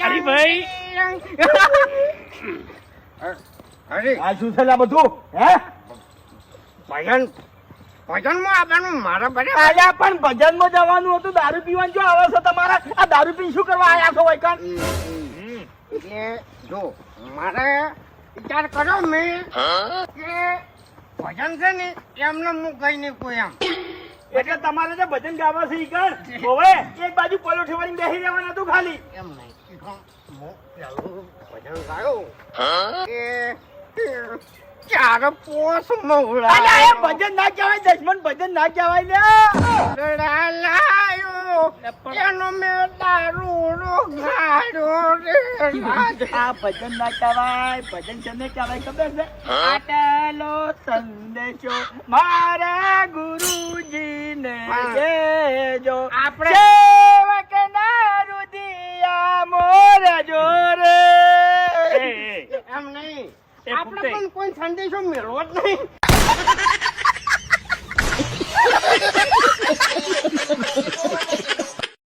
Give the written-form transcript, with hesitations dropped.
અરે ભાઈ અરે આ શું છે લા બધું હે ભજન ભજનમાં આવવાનું મારા બરે આયા પણ ભજનમાં જવાનું હતું દારૂ પીવાનું જો આવે છે તમારા આ દારૂ પી શું કરવા આયા છો વૈકણ એટલે જો મારે વિચાર કર્યો મેં કે ભજન છે ને એમને હું કઈ નહીં કોઈ એમ એટલે તમારે જે ભજન ગાવા છે ઈ કણ હવે એક બાજુ પલોઠી વાળીને બેસી રહેવાનું હતું ખાલી એમ નહીં હું પેલું ભજન ગાયો કે ચાર પોસ મવડા અલ્યા એ ભજન ના કહેવાય દશમન ભજન ના કહેવાય લે લાયો એનો મેં દારૂ ગાડ્યો રે આ ભજન ના કહેવાય ભજન કેને કહેવાય ખબર છે આટલો સંદેશો મારા ગુરુજીને દેજો આપણે સેવકના રુદિયા મોર જોરે એમ નહીં એ આપણે ફૂટે. પણ કોઈ સંદેશો મેળવો જ નહીં